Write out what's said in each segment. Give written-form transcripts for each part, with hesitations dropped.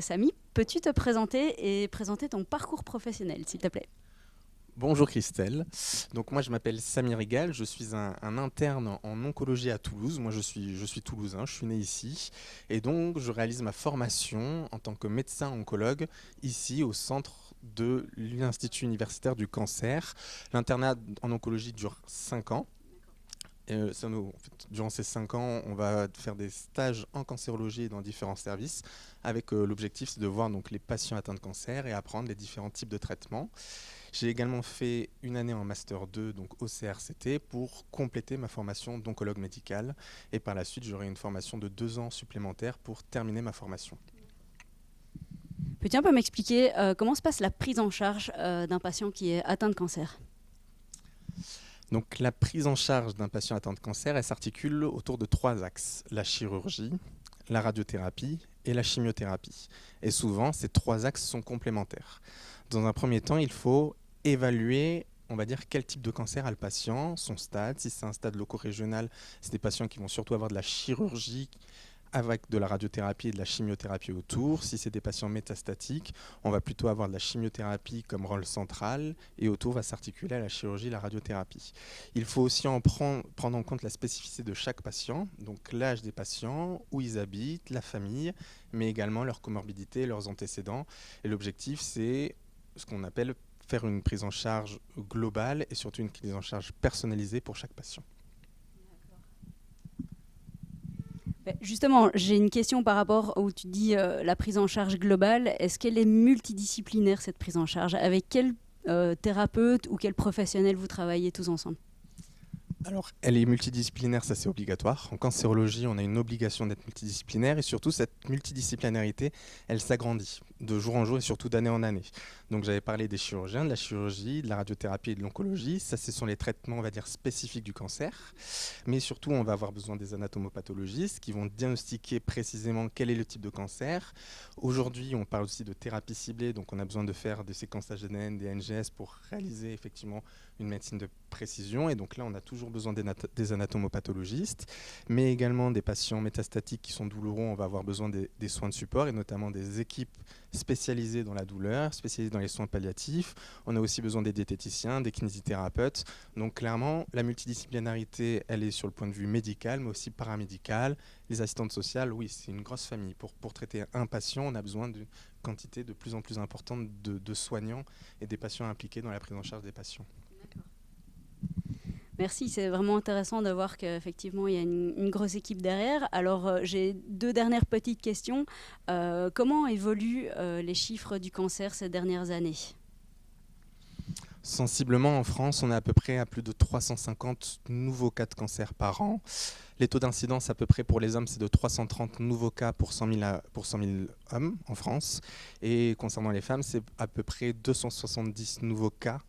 Samy, peux-tu te présenter et présenter ton parcours professionnel, s'il te plaît? Bonjour Christelle. Donc moi je m'appelle Samy Rigal, je suis un interne en oncologie à Toulouse. Moi je suis toulousain, je suis né ici et donc je réalise ma formation en tant que médecin oncologue ici au centre de l'Institut universitaire du cancer. L'internat en oncologie dure 5 ans. Durant ces 5 ans, on va faire des stages en cancérologie et dans différents services avec l'objectif c'est de voir donc, les patients atteints de cancer et apprendre les différents types de traitements. J'ai également fait une année en Master 2, donc au CRCT, pour compléter ma formation d'oncologue médical. Et par la suite, j'aurai une formation de 2 ans supplémentaires pour terminer ma formation. Peux-tu un peu m'expliquer comment se passe la prise en charge d'un patient qui est atteint de cancer? Donc la prise en charge d'un patient atteint de cancer, elle s'articule autour de 3 axes. La chirurgie, la radiothérapie et la chimiothérapie. Et souvent, ces 3 axes sont complémentaires. Dans un premier temps, il faut évaluer, on va dire, quel type de cancer a le patient, son stade. Si c'est un stade loco-régional, c'est des patients qui vont surtout avoir de la chirurgie avec de la radiothérapie et de la chimiothérapie autour. Si c'est des patients métastatiques, on va plutôt avoir de la chimiothérapie comme rôle central et autour va s'articuler à la chirurgie et la radiothérapie. Il faut aussi prendre en compte la spécificité de chaque patient, donc l'âge des patients, où ils habitent, la famille, mais également leurs comorbidités, leurs antécédents. Et l'objectif, c'est ce qu'on appelle faire une prise en charge globale et surtout une prise en charge personnalisée pour chaque patient. Justement, j'ai une question par rapport où tu dis la prise en charge globale. Est-ce qu'elle est multidisciplinaire, cette prise en charge? Avec quel thérapeute ou quel professionnel vous travaillez tous ensemble? Alors, elle est multidisciplinaire, ça c'est obligatoire. En cancérologie, on a une obligation d'être multidisciplinaire et surtout cette multidisciplinarité, elle s'agrandit de jour en jour et surtout d'année en année. Donc j'avais parlé des chirurgiens, de la chirurgie, de la radiothérapie et de l'oncologie. Ça, ce sont les traitements, on va dire, spécifiques du cancer. Mais surtout, on va avoir besoin des anatomopathologistes qui vont diagnostiquer précisément quel est le type de cancer. Aujourd'hui, on parle aussi de thérapie ciblée, donc on a besoin de faire des séquençages ADN, des NGS pour réaliser effectivement une médecine de précision. Et donc là, on a toujours besoin des anatomopathologistes, mais également des patients métastatiques qui sont douloureux. On va avoir besoin des soins de support et notamment des équipes spécialisées dans la douleur, spécialisées dans les soins palliatifs. On a aussi besoin des diététiciens, des kinésithérapeutes. Donc clairement, la multidisciplinarité, elle est sur le point de vue médical, mais aussi paramédical. Les assistantes sociales, oui, c'est une grosse famille. Pour traiter un patient, on a besoin d'une quantité de plus en plus importante de soignants et des patients impliqués dans la prise en charge des patients. Merci, c'est vraiment intéressant de voir qu'effectivement il y a une grosse équipe derrière. Alors j'ai 2 dernières petites questions. Comment évoluent les chiffres du cancer ces dernières années? Sensiblement, en France, on est à peu près à plus de 350 nouveaux cas de cancer par an. Les taux d'incidence, à peu près pour les hommes, c'est de 330 nouveaux cas pour 100 000 hommes en France. Et concernant les femmes, c'est à peu près 270 nouveaux cas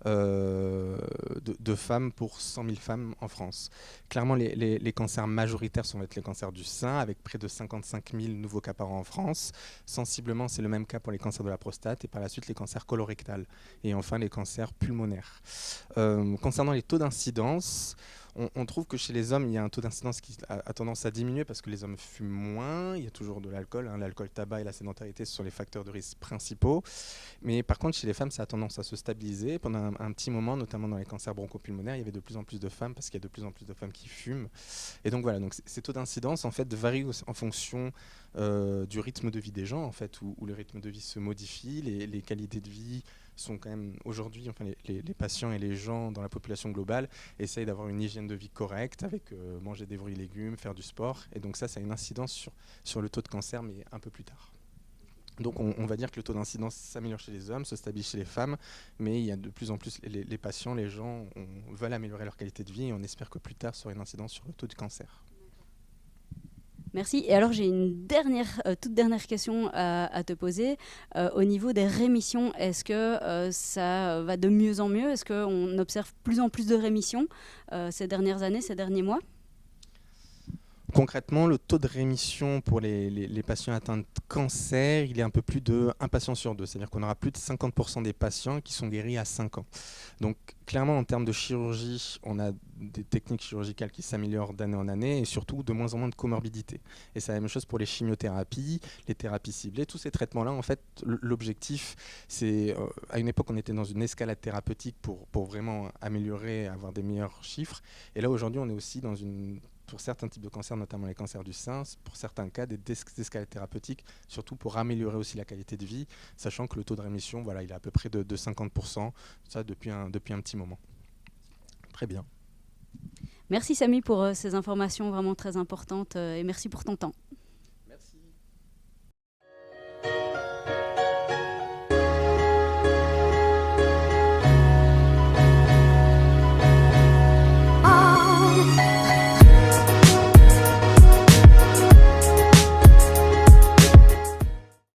de femmes pour 100 000 femmes en France. Clairement, les cancers majoritaires sont les cancers du sein, avec près de 55 000 nouveaux cas par an en France. Sensiblement, c'est le même cas pour les cancers de la prostate et par la suite les cancers colorectals. Et enfin, les cancers pulmonaires. Concernant les taux d'incidence, on trouve que chez les hommes, il y a un taux d'incidence qui a tendance à diminuer parce que les hommes fument moins. Il y a toujours de l'alcool. L'alcool, tabac et la sédentarité, ce sont les facteurs de risque principaux. Mais par contre, chez les femmes, ça a tendance à se stabiliser. Pendant un petit moment, notamment dans les cancers bronchopulmonaires, il y avait de plus en plus de femmes parce qu'il y a de plus en plus de femmes qui fument. Et donc voilà, donc ces taux d'incidence en fait, varient en fonction du rythme de vie des gens, en fait, où le rythme de vie se modifie, les qualités de vie sont quand même aujourd'hui, enfin les patients et les gens dans la population globale essayent d'avoir une hygiène de vie correcte avec manger des fruits et légumes, faire du sport. Et donc ça a une incidence sur le taux de cancer, mais un peu plus tard. Donc on va dire que le taux d'incidence s'améliore chez les hommes, se stabilise chez les femmes, mais il y a de plus en plus les patients, les gens veulent améliorer leur qualité de vie et on espère que plus tard, ça aura une incidence sur le taux de cancer. Merci. Et alors j'ai une toute dernière question à te poser. Au niveau des rémissions, est-ce que ça va de mieux en mieux? Est-ce qu'on observe plus en plus de rémissions ces dernières années, ces derniers mois? Concrètement, le taux de rémission pour les patients atteints de cancer, il est un peu plus de 1 patient sur 2. C'est-à-dire qu'on aura plus de 50% des patients qui sont guéris à 5 ans. Donc clairement, en termes de chirurgie, on a des techniques chirurgicales qui s'améliorent d'année en année et surtout de moins en moins de comorbidités. Et c'est la même chose pour les chimiothérapies, les thérapies ciblées. Tous ces traitements-là, en fait, l'objectif, c'est... à une époque, on était dans une escalade thérapeutique pour vraiment améliorer, avoir des meilleurs chiffres. Et là, aujourd'hui, on est aussi dans pour certains types de cancers, notamment les cancers du sein, pour certains cas, des escalades thérapeutiques, surtout pour améliorer aussi la qualité de vie, sachant que le taux de rémission, voilà, il est à peu près de 50%, ça depuis un petit moment. Très bien. Merci Samy pour ces informations vraiment très importantes et merci pour ton temps.